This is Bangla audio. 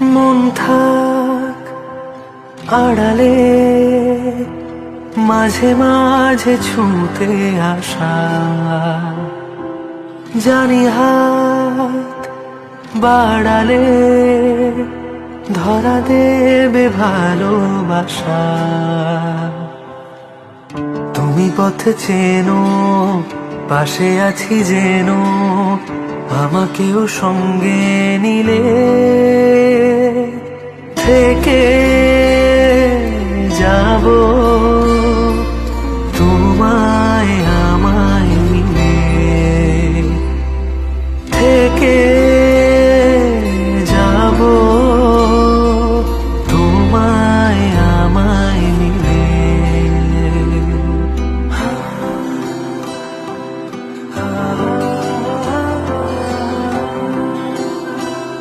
মন থাক আড়ালে, মাঝে মাঝে ছুঁতে আসা, জানি হাত বাড়ালে ধরা দেবে ভালোবাসা। তুমি পথ চেনো, পাশে আছি যেন, আমাকেও সঙ্গে নিলে থেকে